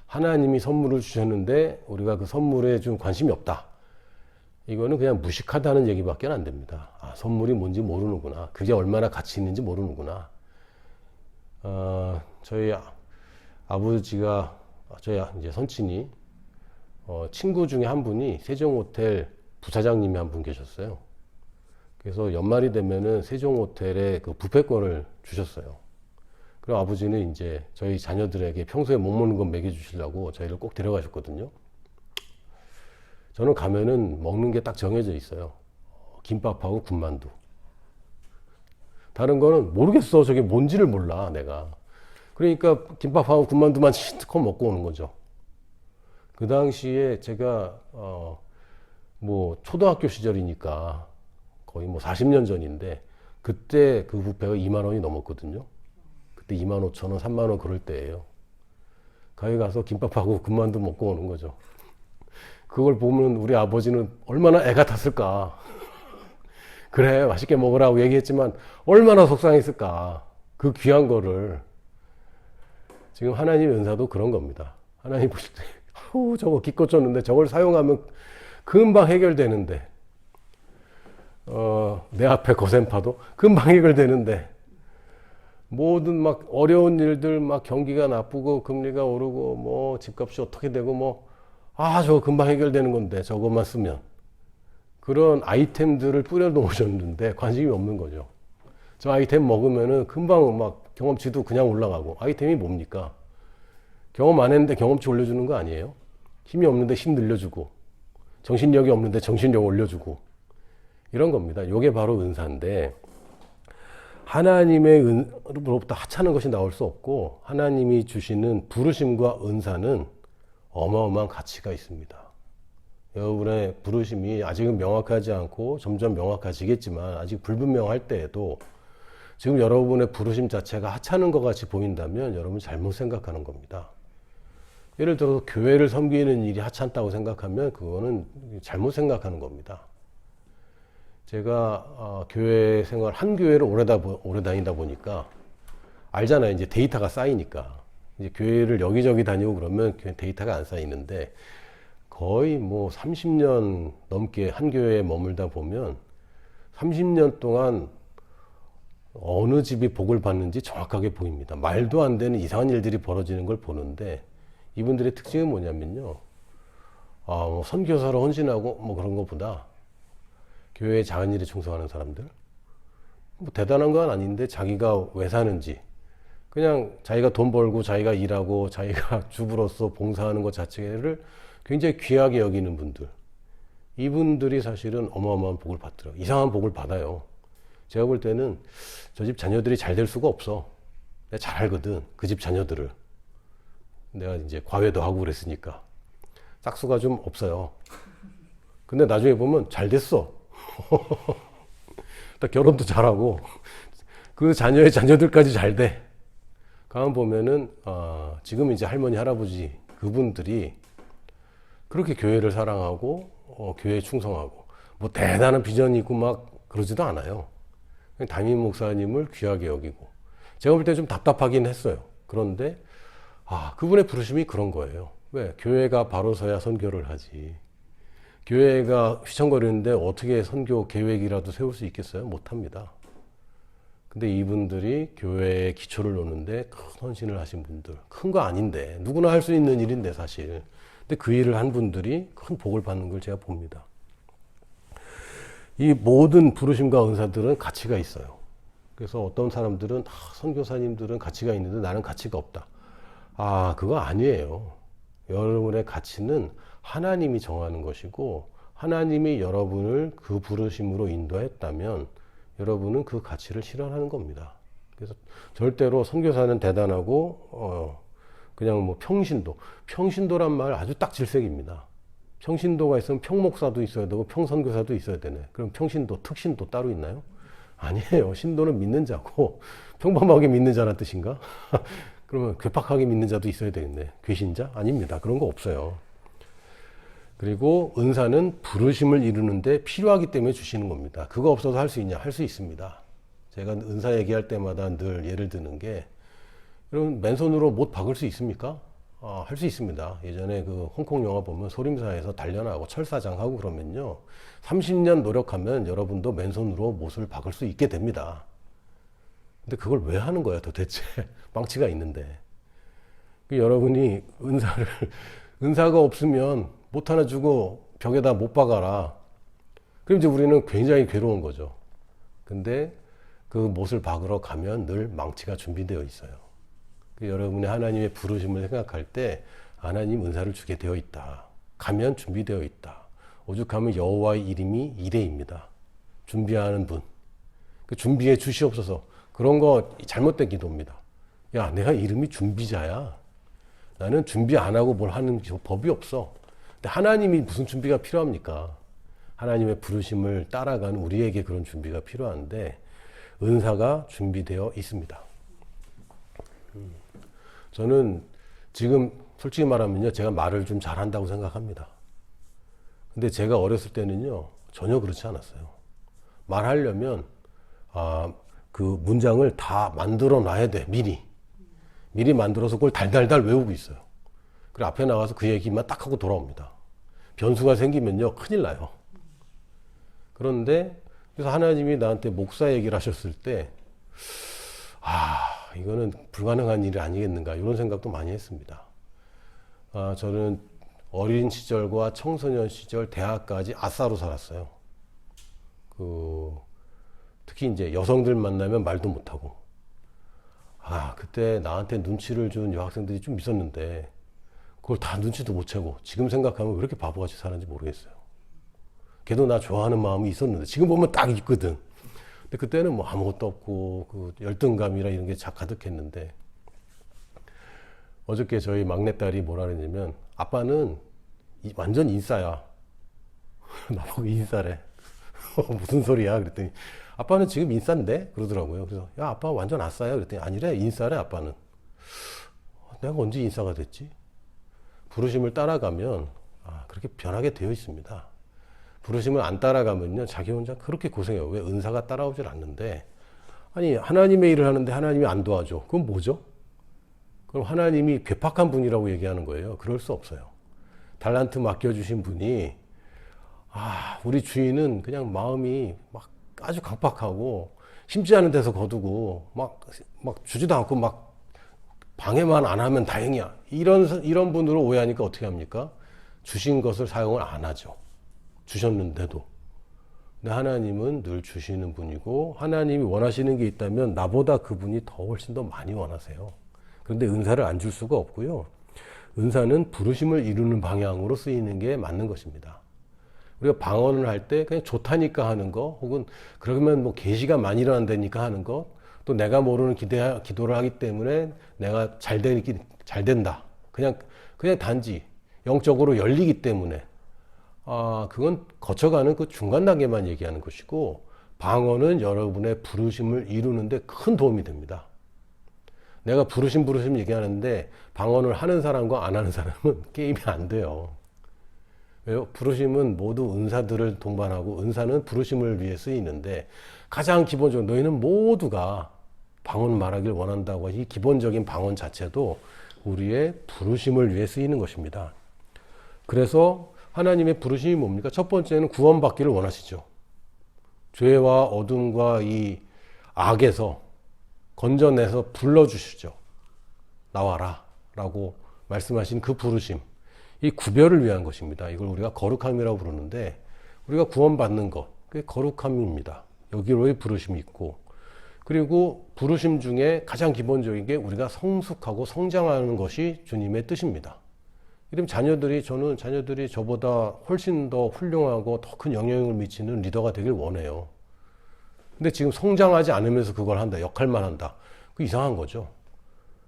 하나님이 선물을 주셨는데 우리가 그 선물에 좀 관심이 없다. 이거는 그냥 무식하다는 얘기밖에 안 됩니다. 선물이 뭔지 모르는구나. 그게 얼마나 가치 있는지 모르는구나. 저희 아버지가, 저희 이제 선친이, 친구 중에 한 분이 세종호텔 부사장님이 한 분 계셨어요. 그래서 연말이 되면은 세종호텔에 그 뷔페권을 주셨어요. 그럼 아버지는 이제 저희 자녀들에게 평소에 못 먹는 건 먹여주시려고 저희를 꼭 데려가셨거든요. 저는 가면은 먹는 게 딱 정해져 있어요. 김밥하고 군만두. 다른 거는 모르겠어. 저게 뭔지를 몰라, 내가. 그러니까 김밥하고 군만두만 실컷 먹고 오는 거죠. 그 당시에 제가 뭐 초등학교 시절이니까 거의 뭐 40년 전인데, 그때 그 뷔페가 2만 원이 넘었거든요. 그때 2만 5천 원, 3만 원 그럴 때예요. 거기 가서 김밥하고 군만두 먹고 오는 거죠. 그걸 보면 우리 아버지는 얼마나 애가 탔을까. 그래 맛있게 먹으라고 얘기했지만 얼마나 속상했을까. 그 귀한 거를. 지금 하나님의 은사도 그런 겁니다. 하나님 보실 때 저거 기껏 줬는데 저걸 사용하면 금방 해결되는데, 내 앞에 거센파도 금방 해결되는데, 모든 막 어려운 일들, 막 경기가 나쁘고 금리가 오르고 뭐 집값이 어떻게 되고 뭐 저거 금방 해결되는 건데 저것만 쓰면, 그런 아이템들을 뿌려 놓으셨는데 관심이 없는 거죠. 저 아이템 먹으면은 금방 막 경험치도 그냥 올라가고. 아이템이 뭡니까? 경험 안 했는데 경험치 올려주는 거 아니에요? 힘이 없는데 힘 늘려주고, 정신력이 없는데 정신력 올려주고, 이런 겁니다. 이게 바로 은사인데, 하나님의 은으로부터 하찮은 것이 나올 수 없고, 하나님이 주시는 부르심과 은사는 어마어마한 가치가 있습니다. 여러분의 부르심이 아직은 명확하지 않고 점점 명확해지겠지만 아직 불분명할 때에도 지금 여러분의 부르심 자체가 하찮은 것 같이 보인다면 여러분 잘못 생각하는 겁니다. 예를 들어서 교회를 섬기는 일이 하찮다고 생각하면 그거는 잘못 생각하는 겁니다. 제가 교회 생활, 한 교회를 오래 다니다 보니까 알잖아요. 이제 데이터가 쌓이니까. 이제 교회를 여기저기 다니고 그러면 데이터가 안 쌓이는데 거의 뭐 30년 넘게 한 교회에 머물다 보면 30년 동안 어느 집이 복을 받는지 정확하게 보입니다. 말도 안 되는 이상한 일들이 벌어지는 걸 보는데 이분들의 특징이 뭐냐면요. 뭐 선교사로 헌신하고 뭐 그런 것보다 교회의 작은 일에 충성하는 사람들. 뭐 대단한 건 아닌데 자기가 왜 사는지 그냥 자기가 돈 벌고 자기가 일하고 자기가 주부로서 봉사하는 것 자체를 굉장히 귀하게 여기는 분들. 이분들이 사실은 어마어마한 복을 받더라고요. 이상한 복을 받아요. 제가 볼 때는 저 집 자녀들이 잘 될 수가 없어. 내가 잘 알거든. 그 집 자녀들을. 내가 이제 과외도 하고 그랬으니까. 짝수가 좀 없어요. 근데 나중에 보면 잘 됐어. 결혼도 잘하고 그 자녀의 자녀들까지 잘 돼. 가만 보면은 지금 이제 할머니 할아버지 그분들이 그렇게 교회를 사랑하고 교회에 충성하고 뭐 대단한 비전이 있고 막 그러지도 않아요. 담임 목사님을 귀하게 여기고 제가 볼 때 좀 답답하긴 했어요. 그런데 그분의 부르심이 그런 거예요. 왜? 교회가 바로 서야 선교를 하지. 교회가 휘청거리는데 어떻게 선교 계획이라도 세울 수 있겠어요? 못합니다. 근데 이분들이 교회의 기초를 놓는데 큰 헌신을 하신 분들. 큰 거 아닌데 누구나 할 수 있는 일인데 사실. 근데 그 일을 한 분들이 큰 복을 받는 걸 제가 봅니다. 이 모든 부르심과 은사들은 가치가 있어요. 그래서 어떤 사람들은 선교사님들은 가치가 있는데 나는 가치가 없다. 그거 아니에요. 여러분의 가치는 하나님이 정하는 것이고 하나님이 여러분을 그 부르심으로 인도했다면 여러분은 그 가치를 실현하는 겁니다. 그래서 절대로 선교사는 대단하고 그냥 뭐 평신도란 말 아주 딱 질색입니다. 평신도가 있으면 평목사도 있어야 되고 평선교사도 있어야 되네. 그럼 평신도, 특신도 따로 있나요? 아니에요. 신도는 믿는 자고 평범하게 믿는 자란 뜻인가? 그러면 괴팍하게 믿는 자도 있어야 되겠네. 귀신자? 아닙니다. 그런 거 없어요. 그리고 은사는 부르심을 이루는데 필요하기 때문에 주시는 겁니다. 그거 없어서 할 수 있냐? 할 수 있습니다. 제가 은사 얘기할 때마다 늘 예를 드는 게 여러분 맨손으로 못 박을 수 있습니까? 할 수 있습니다. 예전에 그 홍콩 영화 보면 소림사에서 단련하고 철사장하고 그러면요 30년 노력하면 여러분도 맨손으로 못을 박을 수 있게 됩니다. 근데 그걸 왜 하는 거야 도대체? 망치가 있는데. 여러분이 은사가 없으면 못 하나 주고 벽에다 못 박아라. 그럼 이제 우리는 굉장히 괴로운 거죠. 근데 그 못을 박으러 가면 늘 망치가 준비되어 있어요. 여러분의 하나님의 부르심을 생각할 때 하나님 은사를 주게 되어 있다. 가면 준비되어 있다. 오죽하면 여호와의 이름이 이레입니다. 준비하는 분. 그 준비해 주시옵소서. 그런 거 잘못된 기도입니다. 야, 내가 이름이 준비자야. 나는 준비 안 하고 뭘 하는 법이 없어. 근데 하나님이 무슨 준비가 필요합니까? 하나님의 부르심을 따라가는 우리에게 그런 준비가 필요한데 은사가 준비되어 있습니다. 저는 지금 솔직히 말하면요, 제가 말을 좀 잘한다고 생각합니다. 근데 제가 어렸을 때는요, 전혀 그렇지 않았어요. 말하려면 그 문장을 다 만들어 놔야 돼. 미리 만들어서 그걸 달달달 외우고 있어요. 그리고 앞에 나가서 그 얘기만 딱 하고 돌아옵니다. 변수가 생기면요, 큰일 나요. 그런데 그래서 하나님이 나한테 목사 얘기를 하셨을 때 이거는 불가능한 일이 아니겠는가 이런 생각도 많이 했습니다. 저는 어린 시절과 청소년 시절, 대학까지 아싸로 살았어요. 특히 이제 여성들 만나면 말도 못하고 그때 나한테 눈치를 준 여학생들이 좀 있었는데 그걸 다 눈치도 못 채고 지금 생각하면 왜 이렇게 바보같이 사는지 모르겠어요. 걔도 나 좋아하는 마음이 있었는데 지금 보면 딱 있거든. 근데 그때는 뭐 아무것도 없고 그 열등감이라 이런 게 가득했는데 어저께 저희 막내딸이 뭐라 그랬냐면 아빠는 완전 인싸야. 나보고 인싸래. 무슨 소리야? 그랬더니 아빠는 지금 인싸인데? 그러더라고요. 그래서 야 아빠 완전 아싸야? 그랬더니 아니래 인싸래 아빠는. 내가 언제 인싸가 됐지? 부르심을 따라가면 그렇게 변하게 되어 있습니다. 부르심을 안 따라가면요 자기 혼자 그렇게 고생해요. 왜 은사가 따라오질 않는데 아니 하나님의 일을 하는데 하나님이 안 도와줘. 그건 뭐죠? 그럼 하나님이 괴팍한 분이라고 얘기하는 거예요. 그럴 수 없어요. 달란트 맡겨주신 분이 우리 주인은 그냥 마음이 막 아주 강팍하고 심지 않은 데서 거두고 막 주지도 않고 막 방해만 안 하면 다행이야. 이런 분으로 오해하니까 어떻게 합니까? 주신 것을 사용을 안 하죠. 주셨는데도. 근데 하나님은 늘 주시는 분이고 하나님이 원하시는 게 있다면 나보다 그분이 훨씬 더 많이 원하세요. 그런데 은사를 안 줄 수가 없고요. 은사는 부르심을 이루는 방향으로 쓰이는 게 맞는 것입니다. 우리가 방언을 할 때 그냥 좋다니까 하는 거 혹은 그러면 뭐 계시가 많이 일어난다니까 하는 거 또 내가 모르는 기도를 하기 때문에 내가 잘 된다. 그냥 단지 영적으로 열리기 때문에 그건 거쳐가는 그 중간 단계만 얘기하는 것이고 방언은 여러분의 부르심을 이루는데 큰 도움이 됩니다. 내가 부르심 얘기하는데 방언을 하는 사람과 안 하는 사람은 게임이 안 돼요. 왜요? 부르심은 모두 은사들을 동반하고 은사는 부르심을 위해 쓰이는데 가장 기본적으로 너희는 모두가 방언 말하길 원한다고 이 기본적인 방언 자체도 우리의 부르심을 위해 쓰이는 것입니다. 그래서 하나님의 부르심이 뭡니까? 첫 번째는 구원받기를 원하시죠. 죄와 어둠과 이 악에서 건져내서 불러주시죠. 나와라 라고 말씀하신 그 부르심. 이 구별을 위한 것입니다. 이걸 우리가 거룩함이라고 부르는데 우리가 구원받는 것, 그게 거룩함입니다. 여기로의 부르심이 있고 그리고 부르심 중에 가장 기본적인 게 우리가 성숙하고 성장하는 것이 주님의 뜻입니다. 이러면 저는 자녀들이 저보다 훨씬 더 훌륭하고 더 큰 영향을 미치는 리더가 되길 원해요. 근데 지금 성장하지 않으면서 그걸 한다. 역할만 한다. 그 이상한 거죠.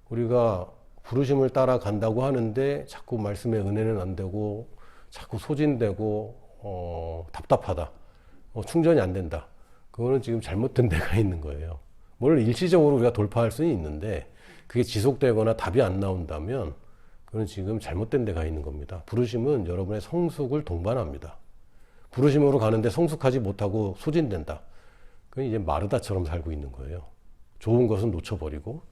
우리가 부르심을 따라간다고 하는데 자꾸 말씀의 은혜는 안 되고 자꾸 소진되고 답답하다. 충전이 안 된다. 그거는 지금 잘못된 데가 있는 거예요. 뭘 일시적으로 우리가 돌파할 수는 있는데 그게 지속되거나 답이 안 나온다면 그건 지금 잘못된 데가 있는 겁니다. 부르심은 여러분의 성숙을 동반합니다. 부르심으로 가는데 성숙하지 못하고 소진된다. 그건 이제 마르다처럼 살고 있는 거예요. 좋은 것은 놓쳐버리고.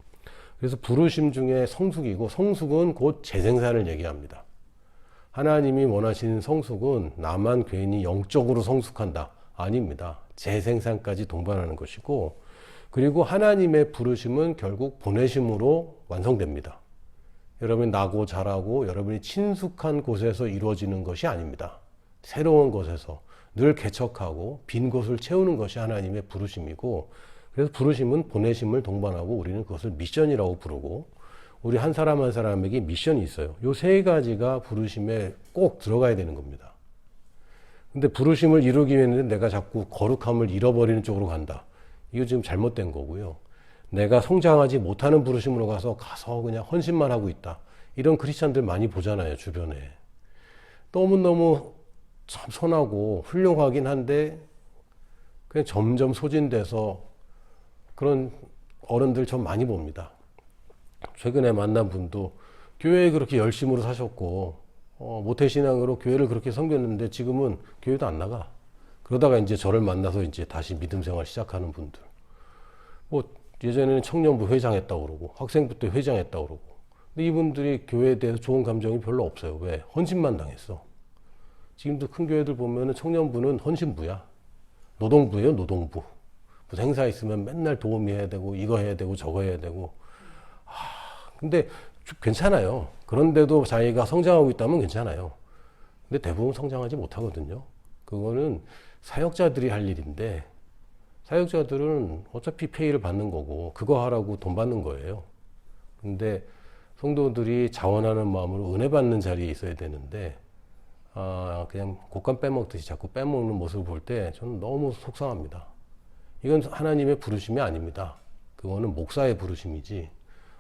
그래서 부르심 중에 성숙이고 성숙은 곧 재생산을 얘기합니다. 하나님이 원하시는 성숙은 나만 괜히 영적으로 성숙한다. 아닙니다. 재생산까지 동반하는 것이고 그리고 하나님의 부르심은 결국 보내심으로 완성됩니다. 여러분이 나고 자라고 여러분이 친숙한 곳에서 이루어지는 것이 아닙니다. 새로운 곳에서 늘 개척하고 빈 곳을 채우는 것이 하나님의 부르심이고 그래서 부르심은 보내심을 동반하고 우리는 그것을 미션이라고 부르고 우리 한 사람 한 사람에게 미션이 있어요. 이 세 가지가 부르심에 꼭 들어가야 되는 겁니다. 근데 부르심을 이루기 위해서는 내가 자꾸 거룩함을 잃어버리는 쪽으로 간다. 이거 지금 잘못된 거고요. 내가 성장하지 못하는 부르심으로 가서 그냥 헌신만 하고 있다. 이런 크리스찬들 많이 보잖아요, 주변에. 너무너무 참 선하고 훌륭하긴 한데 그냥 점점 소진돼서 그런 어른들 좀 많이 봅니다. 최근에 만난 분도 교회에 그렇게 열심으로 사셨고 모태신앙으로 교회를 그렇게 섬겼는데 지금은 교회도 안 나가. 그러다가 이제 저를 만나서 이제 다시 믿음 생활 시작하는 분들. 뭐 예전에는 청년부 회장했다고 그러고 학생부 때 회장했다고 그러고. 근데 이분들이 교회에 대해서 좋은 감정이 별로 없어요. 왜? 헌신만 당했어. 지금도 큰 교회들 보면은 청년부는 헌신부야. 노동부예요, 노동부. 무슨 행사 있으면 맨날 도우미해야 되고 이거 해야 되고 저거 해야 되고. 근데 괜찮아요. 그런데도 자기가 성장하고 있다면 괜찮아요. 근데 대부분 성장하지 못하거든요. 그거는 사역자들이 할 일인데 사역자들은 어차피 페이를 받는 거고 그거 하라고 돈 받는 거예요. 근데 성도들이 자원하는 마음으로 은혜 받는 자리에 있어야 되는데 그냥 곡간 빼먹듯이 자꾸 빼먹는 모습을 볼 때 저는 너무 속상합니다. 이건 하나님의 부르심이 아닙니다. 그거는 목사의 부르심이지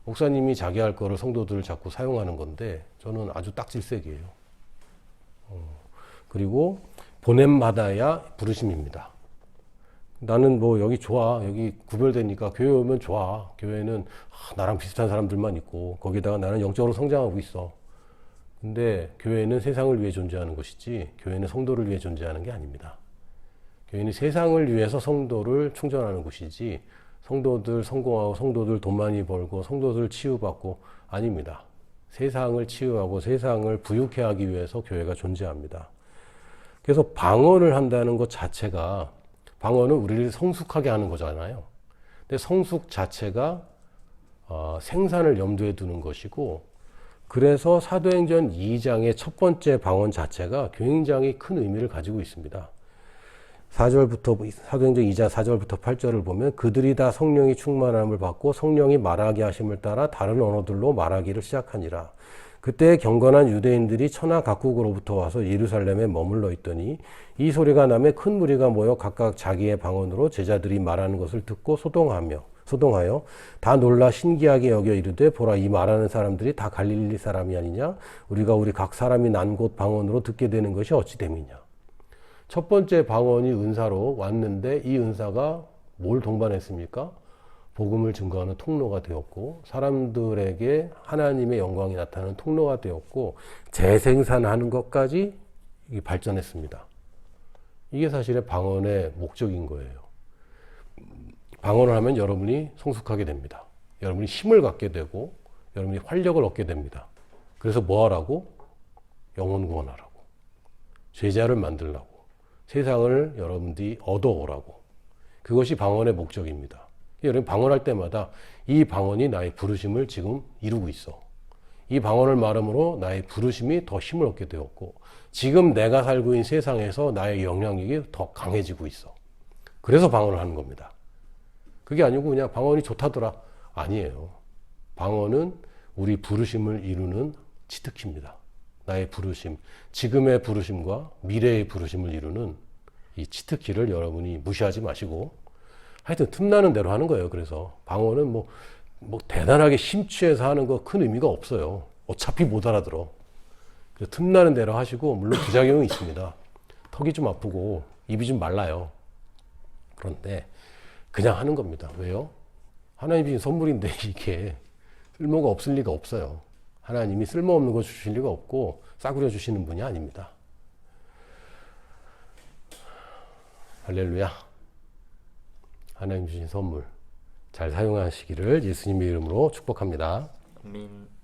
목사님이 자기 할 거를 성도들을 자꾸 사용하는 건데 저는 아주 딱질색이에요. 그리고 보냄받아야 부르심입니다. 나는 뭐 여기 좋아. 여기 구별되니까 교회 오면 좋아. 교회는 나랑 비슷한 사람들만 있고 거기다가 나는 영적으로 성장하고 있어. 근데 교회는 세상을 위해 존재하는 것이지 교회는 성도를 위해 존재하는 게 아닙니다. 교회는 세상을 위해서 성도를 충전하는 곳이지 성도들 성공하고 성도들 돈 많이 벌고 성도들 치유받고 아닙니다. 세상을 치유하고 세상을 부유케 하기 위해서 교회가 존재합니다. 그래서 방언을 한다는 것 자체가 방언은 우리를 성숙하게 하는 거잖아요. 근데 성숙 자체가 생산을 염두에 두는 것이고 그래서 사도행전 2장의 첫 번째 방언 자체가 굉장히 큰 의미를 가지고 있습니다. 4절부터 사도행전 2장 4절부터 8절을 보면 그들이 다 성령이 충만함을 받고 성령이 말하게 하심을 따라 다른 언어들로 말하기를 시작하니라. 그때 경건한 유대인들이 천하 각국으로부터 와서 예루살렘에 머물러 있더니 이 소리가 나매 큰 무리가 모여 각각 자기의 방언으로 제자들이 말하는 것을 듣고 소동하여 다 놀라 신기하게 여겨 이르되 보라 이 말하는 사람들이 다 갈릴리 사람이 아니냐 우리 각 사람이 난 곳 방언으로 듣게 되는 것이 어찌 됨이냐. 첫 번째 방언이 은사로 왔는데 이 은사가 뭘 동반했습니까? 복음을 증거하는 통로가 되었고 사람들에게 하나님의 영광이 나타나는 통로가 되었고 재생산하는 것까지 발전했습니다. 이게 사실의 방언의 목적인 거예요. 방언을 하면 여러분이 성숙하게 됩니다. 여러분이 힘을 갖게 되고 여러분이 활력을 얻게 됩니다. 그래서 뭐 하라고? 영혼 구원하라고. 제자를 만들라고. 세상을 여러분들이 얻어오라고. 그것이 방언의 목적입니다. 여러분 방언할 때마다 이 방언이 나의 부르심을 지금 이루고 있어. 이 방언을 말함으로 나의 부르심이 더 힘을 얻게 되었고 지금 내가 살고 있는 세상에서 나의 영향력이 더 강해지고 있어. 그래서 방언을 하는 겁니다. 그게 아니고 그냥 방언이 좋다더라. 아니에요. 방언은 우리 부르심을 이루는 치트키입니다. 나의 부르심, 지금의 부르심과 미래의 부르심을 이루는 이 치트키를 여러분이 무시하지 마시고 하여튼 틈나는 대로 하는 거예요. 그래서 방언은 뭐 대단하게 심취해서 하는 거 큰 의미가 없어요. 어차피 못 알아들어. 그래서 틈나는 대로 하시고 물론 부작용이 있습니다. 턱이 좀 아프고 입이 좀 말라요. 그런데 그냥 하는 겁니다. 왜요? 하나님이 주신 선물인데 이게 쓸모가 없을 리가 없어요. 하나님이 쓸모없는 거 주실 리가 없고 싸구려 주시는 분이 아닙니다. 할렐루야. 하나님 주신 선물 잘 사용하시기를 예수님의 이름으로 축복합니다. 아멘.